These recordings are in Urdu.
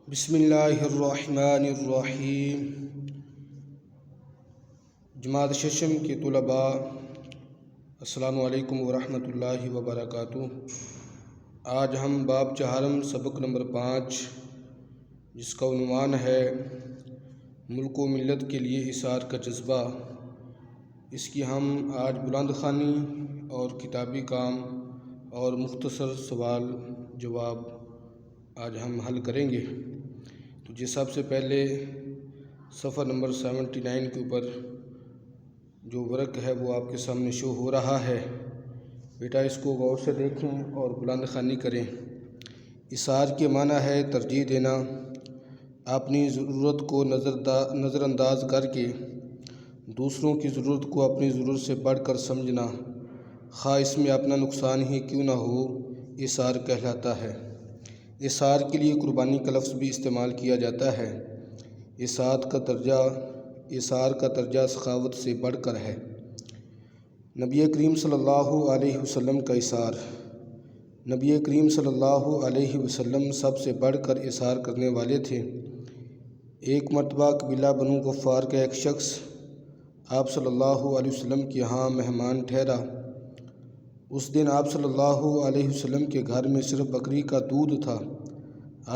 بسم اللہ الرحمن الرحیم۔ جماعت ششم کے طلباء، السلام علیکم ورحمۃ اللہ وبرکاتہ۔ آج ہم باب چہارم سبق نمبر 5 جس کا عنوان ہے ملک و ملت کے لیے ایثار کا جذبہ، اس کی ہم آج بلند خوانی اور کتابی کام اور مختصر سوال جواب آج ہم حل کریں گے۔ تو جی سب سے پہلے صفحہ نمبر 79 کے اوپر جو ورق ہے وہ آپ کے سامنے شو ہو رہا ہے، بیٹا اس کو غور سے دیکھیں اور بلند خوانی کریں۔ ایثار کے معنی ہے ترجیح دینا، اپنی ضرورت کو نظر انداز کر کے دوسروں کی ضرورت کو اپنی ضرورت سے بڑھ کر سمجھنا، خواہ اس میں اپنا نقصان ہی کیوں نہ ہو، ایثار کہلاتا ہے۔ ایثار کے لیے قربانی کا لفظ بھی استعمال کیا جاتا ہے۔ ایثار کا درجہ سخاوت سے بڑھ کر ہے۔ نبی کریم صلی اللہ علیہ وسلم کا ایثار۔ نبی کریم صلی اللہ علیہ وسلم سب سے بڑھ کر ایثار کرنے والے تھے۔ ایک مرتبہ قبیلہ بنو غفار کا ایک شخص آپ صلی اللہ علیہ وسلم کے ہاں مہمان ٹھہرا۔ اس دن آپ صلی اللہ علیہ وسلم کے گھر میں صرف بکری کا دودھ تھا۔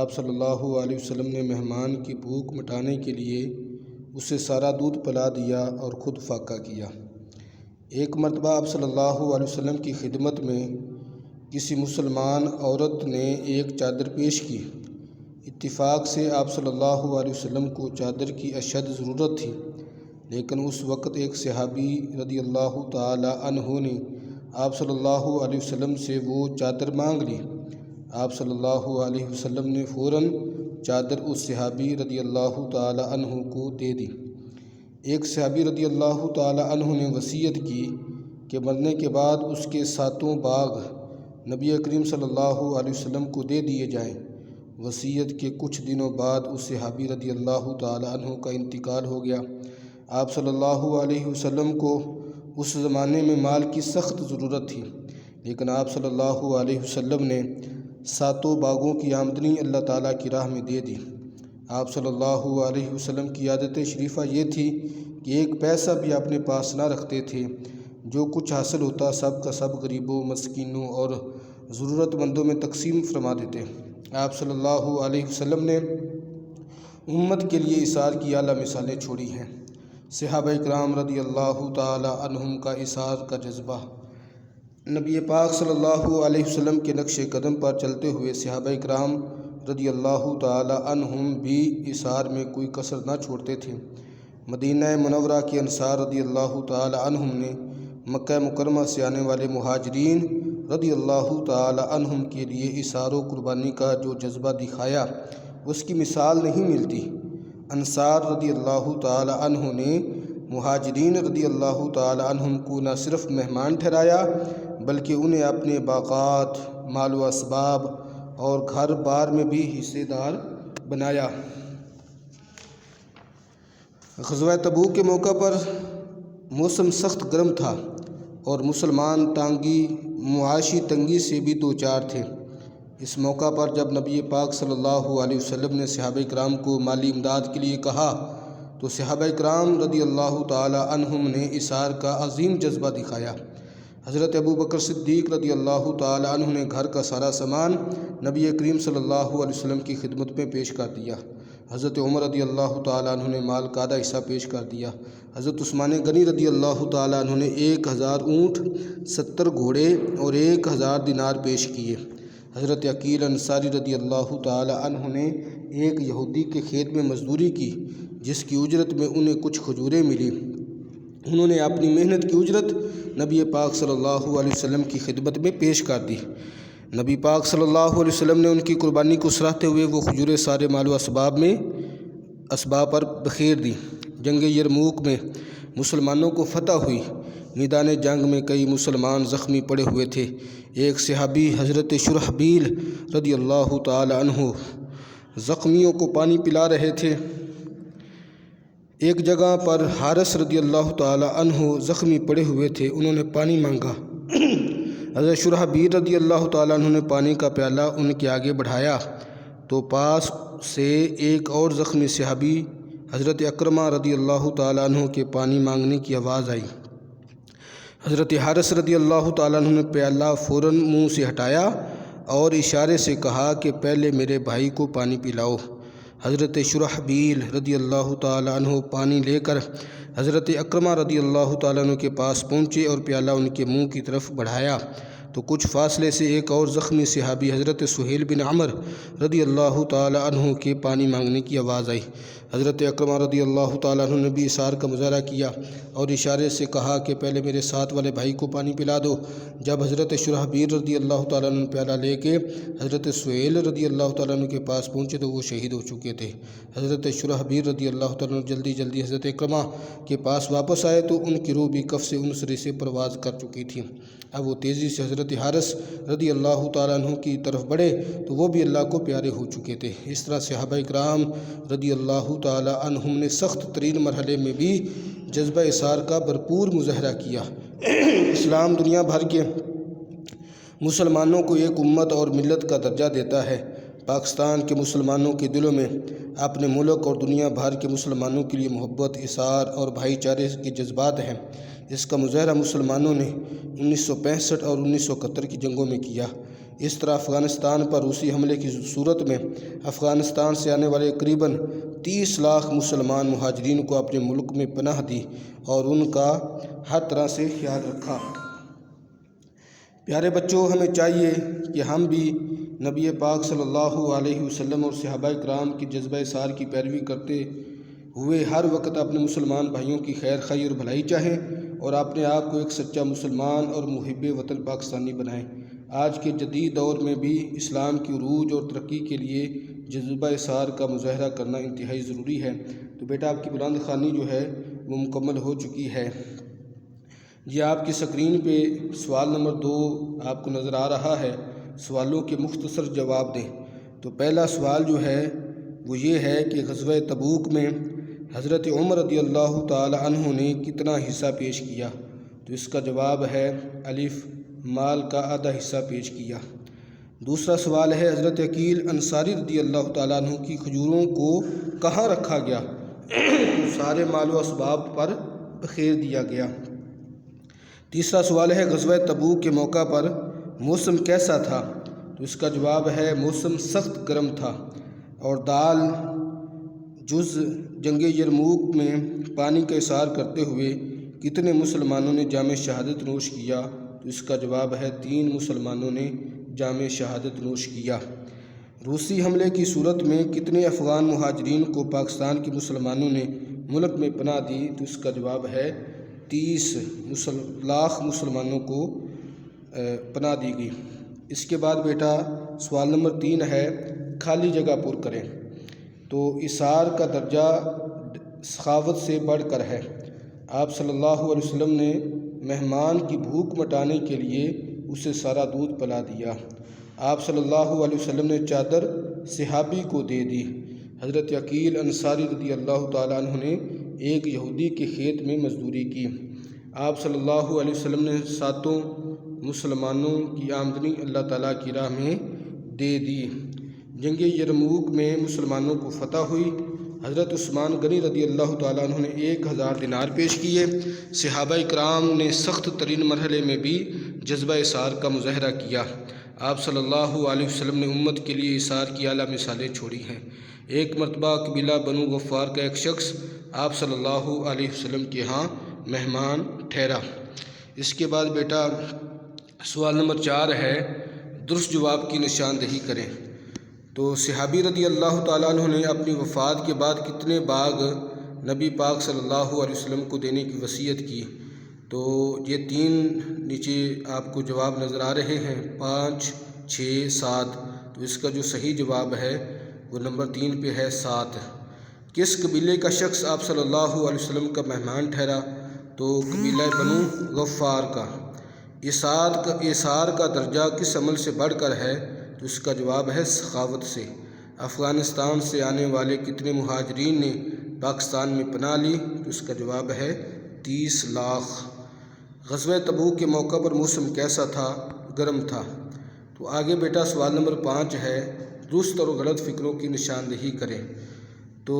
آپ صلی اللہ علیہ وسلم نے مہمان کی بھوک مٹانے کے لیے اسے سارا دودھ پلا دیا اور خود فاقہ کیا۔ ایک مرتبہ آپ صلی اللہ علیہ وسلم کی خدمت میں کسی مسلمان عورت نے ایک چادر پیش کی۔ اتفاق سے آپ صلی اللہ علیہ وسلم کو چادر کی اشد ضرورت تھی، لیکن اس وقت ایک صحابی رضی اللہ تعالی عنہ نے آپ صلی اللہ علیہ وسلم سے وہ چادر مانگ لی۔ آپ صلی اللہ علیہ وسلم نے فوراً چادر اس صحابی رضی اللہ تعالی عنہ کو دے دی۔ ایک صحابی رضی اللہ تعالی عنہ نے وصیت کی کہ مرنے کے بعد اس کے 7 باغ نبی کریم صلی اللہ علیہ وسلم کو دے دیے جائیں۔ وصیت کے کچھ دنوں بعد اس صحابی رضی اللہ تعالی عنہ کا انتقال ہو گیا۔ آپ صلی اللہ علیہ وسلم کو اس زمانے میں مال کی سخت ضرورت تھی، لیکن آپ صلی اللہ علیہ وسلم نے 7 باغوں کی آمدنی اللہ تعالیٰ کی راہ میں دے دی۔ آپ صلی اللہ علیہ وسلم کی عادت شریفہ یہ تھی کہ ایک پیسہ بھی اپنے پاس نہ رکھتے تھے۔ جو کچھ حاصل ہوتا سب کا سب غریبوں، مسکینوں اور ضرورت مندوں میں تقسیم فرما دیتے۔ آپ صلی اللہ علیہ وسلم نے امت کے لیے ایثار کی اعلیٰ مثالیں چھوڑی ہیں۔ صحابہ کرام رضی اللہ تعالی عنہم کا ایثار کا جذبہ۔ نبی پاک صلی اللہ علیہ وسلم کے نقش قدم پر چلتے ہوئے صحابہ کرام رضی اللہ تعالی عنہم بھی ایثار میں کوئی کسر نہ چھوڑتے تھے۔ مدینہ منورہ کے انصار رضی اللہ تعالی عنہم نے مکہ مکرمہ سے آنے والے مہاجرین رضی اللہ تعالی عنہم کے لیے ایثار و قربانی کا جو جذبہ دکھایا اس کی مثال نہیں ملتی۔ انصار رضی اللہ تعالی عنہ نے مہاجرین رضی اللہ تعالی عنہم کو نہ صرف مہمان ٹھہرایا بلکہ انہیں اپنے باغات، مال و اسباب اور گھر بار میں بھی حصے دار بنایا۔ غزوہ تبوک کے موقع پر موسم سخت گرم تھا اور مسلمان معاشی تنگی سے بھی دوچار تھے۔ اس موقع پر جب نبی پاک صلی اللہ علیہ وسلم نے صحابہ کرام کو مالی امداد کے لیے کہا تو صحابہ کرام رضی اللہ تعالی عنہم نے ایثار کا عظیم جذبہ دکھایا۔ حضرت ابوبکر صدیق رضی اللہ تعالی عنہ نے گھر کا سارا سامان نبی کریم صلی اللہ علیہ وسلم کی خدمت میں پیش کر دیا۔ حضرت عمر رضی اللہ تعالی عنہ نے مال کا آدھا حصہ پیش کر دیا۔ حضرت عثمان غنی رضی اللہ تعالی عنہ نے 1000 اونٹ، 70 گھوڑے اور 1000 دینار پیش کیے۔ حضرت عقیل انصاری رضی اللہ تعالی عنہ نے ایک یہودی کے کھیت میں مزدوری کی جس کی اجرت میں انہیں کچھ کھجوریں ملی۔ انہوں نے اپنی محنت کی اجرت نبی پاک صلی اللہ علیہ وسلم کی خدمت میں پیش کر دی۔ نبی پاک صلی اللہ علیہ وسلم نے ان کی قربانی کو سراہتے ہوئے وہ کھجوریں سارے مال و اسباب پر بکھیر دی۔ جنگ یرموک میں مسلمانوں کو فتح ہوئی۔ میدان جنگ میں کئی مسلمان زخمی پڑے ہوئے تھے۔ ایک صحابی حضرت شرحبیل رضی اللہ تعالی عنہ زخمیوں کو پانی پلا رہے تھے۔ ایک جگہ پر حارث رضی اللہ تعالی عنہ زخمی پڑے ہوئے تھے، انہوں نے پانی مانگا۔ حضرت شرحبیل رضی اللہ تعالی عنہ نے پانی کا پیالہ ان کے آگے بڑھایا۔ تو پاس سے ایک اور زخمی صحابی حضرت اکرمہ رضی اللہ تعالیٰ عنہ کے پانی مانگنے کی آواز آئی۔ حضرت حارث رضی اللہ تعالیٰ عنہ نے پیالہ فوراً منہ سے ہٹایا اور اشارے سے کہا کہ پہلے میرے بھائی کو پانی پلاؤ۔ حضرت شرحبیل رضی اللہ تعالیٰ عنہ پانی لے کر حضرت اکرمہ رضی اللہ تعالیٰ عنہ کے پاس پہنچے اور پیالہ ان کے منہ کی طرف بڑھایا تو کچھ فاصلے سے ایک اور زخمی صحابی حضرت سہیل بن عمر رضی اللہ تعالیٰ عنہ کے پانی مانگنے کی آواز آئی۔ حضرت اکرمہ رضی اللہ تعالیٰ عنہ نے بھی اصرار کا مظاہرہ کیا اور اشارے سے کہا کہ پہلے میرے ساتھ والے بھائی کو پانی پلا دو۔ جب حضرت شرحبیل رضی اللہ تعالیٰ عنہ پیالہ لے کے حضرت سہیل رضی اللہ تعالیٰ عنہ کے پاس پہنچے تو وہ شہید ہو چکے تھے۔ حضرت شرحبیل رضی اللہ تعالیٰ عنہ جلدی حضرت اکرمہ کے پاس واپس آئے تو ان کی روح بھی کف سے ان سرے سے پرواز کر چکی تھی۔ اب وہ تیزی سے حضرت حارث رضی اللہ تعالیٰ عنہ کی طرف بڑھے تو وہ بھی اللہ کو پیارے ہو چکے تھے۔ اس طرح صحابہ اکرام رضی اللہ تعالیٰ عنہم نے سخت ترین مرحلے میں بھی جذبہ اثار کا بھرپور مظاہرہ کیا۔ اسلام دنیا بھر کے مسلمانوں کو ایک امت اور ملت کا درجہ دیتا ہے۔ پاکستان کے مسلمانوں کے دلوں میں اپنے ملک اور دنیا بھر کے مسلمانوں کے لیے محبت، اثار اور بھائی چارے کے جذبات ہیں۔ اس کا مظاہرہ مسلمانوں نے 1965 اور 1971 کی جنگوں میں کیا۔ اس طرح افغانستان پر روسی حملے کی صورت میں افغانستان سے آنے والے قریباً 30 لاکھ مسلمان مہاجرین کو اپنے ملک میں پناہ دی اور ان کا ہر طرح سے خیال رکھا۔ پیارے بچوں، ہمیں چاہیے کہ ہم بھی نبی پاک صلی اللہ علیہ وسلم اور صحابہ کرام کی جذبہ اثار کی پیروی کرتے ہوئے ہر وقت اپنے مسلمان بھائیوں کی خیر خواہی اور بھلائی چاہیں اور اپنے آپ کو ایک سچا مسلمان اور محب وطن پاکستانی بنائیں۔ آج کے جدید دور میں بھی اسلام کی عروج اور ترقی کے لیے جذبہ اثار کا مظاہرہ کرنا انتہائی ضروری ہے۔ تو بیٹا آپ کی بلند خوانی جو ہے وہ مکمل ہو چکی ہے۔ یہ آپ کی سکرین پہ سوال نمبر 2 آپ کو نظر آ رہا ہے۔ سوالوں کے مختصر جواب دیں۔ تو پہلا سوال جو ہے وہ یہ ہے کہ غزوہ تبوک میں حضرت عمر رضی اللہ تعالی عنہ نے کتنا حصہ پیش کیا؟ تو اس کا جواب ہے الف، مال کا آدھا حصہ پیش کیا۔ دوسرا سوال ہے حضرت عقیل انصاری رضی اللہ تعالیٰ عنہ کی کھجوروں کو کہاں رکھا گیا؟ تو سارے مال و اسباب پر بخیر دیا گیا۔ تیسرا سوال ہے غزوہ تبوک کے موقع پر موسم کیسا تھا؟ تو اس کا جواب ہے موسم سخت گرم تھا۔ اور دال جز جنگ یرموک میں پانی کا اثار کرتے ہوئے کتنے مسلمانوں نے جام شہادت نوش کیا؟ تو اس کا جواب ہے 3 مسلمانوں نے جام شہادت نوش کیا۔ روسی حملے کی صورت میں کتنے افغان مہاجرین کو پاکستان کے مسلمانوں نے ملک میں پناہ دی؟ تو اس کا جواب ہے 30 لاکھ مسلمانوں کو پناہ دی گئی۔ اس کے بعد بیٹا سوال نمبر 3 ہے خالی جگہ پر کریں۔ تو اثار کا درجہ سخاوت سے بڑھ کر ہے۔ آپ صلی اللہ علیہ وسلم نے مہمان کی بھوک مٹانے کے لیے اسے سارا دودھ پلا دیا۔ آپ صلی اللہ علیہ وسلم نے چادر صحابی کو دے دی۔ حضرت عقیل انصاری رضی اللہ تعالیٰ عنہ نے ایک یہودی کے کھیت میں مزدوری کی۔ آپ صلی اللہ علیہ وسلم نے 7 مسلمانوں کی آمدنی اللہ تعالیٰ کی راہ میں دے دی۔ جنگ یرموک میں مسلمانوں کو فتح ہوئی۔ حضرت عثمان غنی رضی اللہ تعالیٰ عنہ نے 1000 دینار پیش کیے۔ صحابہ کرام نے سخت ترین مرحلے میں بھی جذبہ اثار کا مظاہرہ کیا۔ آپ صلی اللہ علیہ وسلم نے امت کے لیے اثار کی اعلیٰ مثالیں چھوڑی ہیں۔ ایک مرتبہ قبیلہ بنو غفار کا ایک شخص آپ صلی اللہ علیہ وسلم کے ہاں مہمان ٹھہرا۔ اس کے بعد بیٹا سوال نمبر 4 ہے درست جواب کی نشاندہی کریں۔ تو صحابی رضی اللہ تعالیٰ عنہ نے اپنی وفات کے بعد کتنے باغ نبی پاک صلی اللہ علیہ وسلم کو دینے کی وصیت کی؟ تو یہ 3 نیچے آپ کو جواب نظر آ رہے ہیں 5، 6، 7۔ تو اس کا جو صحیح جواب ہے وہ نمبر 3 پہ ہے 7۔ کس قبیلے کا شخص آپ صلی اللہ علیہ وسلم کا مہمان ٹھہرا؟ تو قبیلہ بنو غفار کا۔ اثار کا درجہ کس عمل سے بڑھ کر ہے؟ تو اس کا جواب ہے سخاوت سے۔ افغانستان سے آنے والے کتنے مہاجرین نے پاکستان میں پناہ لی؟ تو اس کا جواب ہے 30 لاکھ۔ غزوہ تبوک کے موقع پر موسم کیسا تھا؟ گرم تھا۔ تو آگے بیٹا سوال نمبر 5 ہے درست اور غلط فکروں کی نشاندہی کریں تو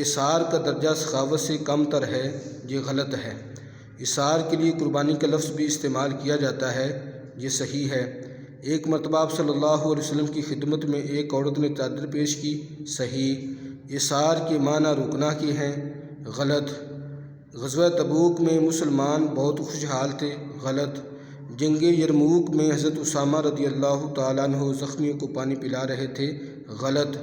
اثار کا درجہ سخاوت سے کم تر ہے، یہ غلط ہے۔ اثار کے لیے قربانی کا لفظ بھی استعمال کیا جاتا ہے، یہ صحیح ہے۔ ایک مرتبہ آپ صلی اللہ علیہ وسلم کی خدمت میں ایک عورت نے چادر پیش کی، صحیح۔ اثار کے معنی رکنا کے ہیں، غلط۔ غزوہ تبوک میں مسلمان بہت خوشحال تھے، غلط۔ جنگ یرموک میں حضرت اسامہ رضی اللہ تعالیٰ عنہ زخمیوں کو پانی پلا رہے تھے، غلط۔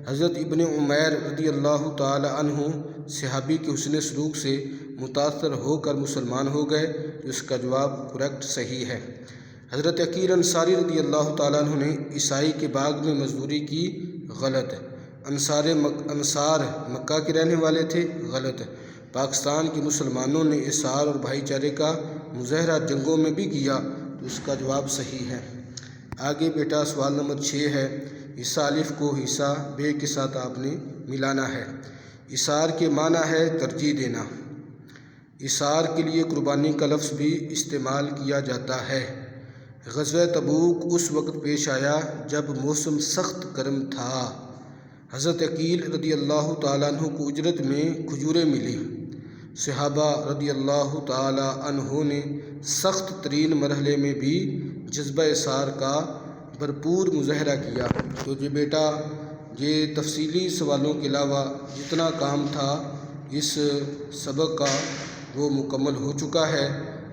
حضرت ابن عمیر رضی اللہ تعالیٰ عنہ صحابی کے حسن سلوک سے متاثر ہو کر مسلمان ہو گئے، تو اس کا جواب کریکٹ صحیح ہے۔ حضرت عقیل انصاری رضی اللہ تعالیٰ عنہ نے عیسائی کے باغ میں مزدوری کی، غلط۔ انصار مکہ کے رہنے والے تھے، غلط۔ پاکستان کے مسلمانوں نے اثار اور بھائی چارے کا مظاہرہ جنگوں میں بھی کیا، تو اس کا جواب صحیح ہے۔ آگے بیٹا سوال نمبر 6 ہے، حصہ الف کو حصہ بے کے ساتھ آپ نے ملانا ہے۔ اثار کے معنی ہے ترجیح دینا۔ اثار کے لیے قربانی کا لفظ بھی استعمال کیا جاتا ہے۔ غزوہ تبوک اس وقت پیش آیا جب موسم سخت گرم تھا۔ حضرت عقیل رضی اللہ تعالیٰ عنہ کو اجرت میں کھجوریں ملی۔ صحابہ رضی اللہ تعالیٰ عنہ نے سخت ترین مرحلے میں بھی جذبہ اثار کا بھرپور مظاہرہ کیا۔ تو جی بیٹا یہ تفصیلی سوالوں کے علاوہ جتنا کام تھا اس سبق کا وہ مکمل ہو چکا ہے،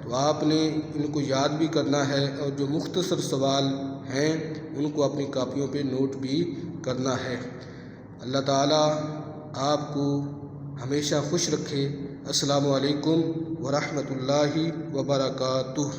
تو آپ نے ان کو یاد بھی کرنا ہے، اور جو مختصر سوال ہیں ان کو اپنی کاپیوں پہ نوٹ بھی کرنا ہے۔ اللہ تعالیٰ آپ کو ہمیشہ خوش رکھے۔ السلام علیکم ورحمۃ اللہ وبرکاتہ۔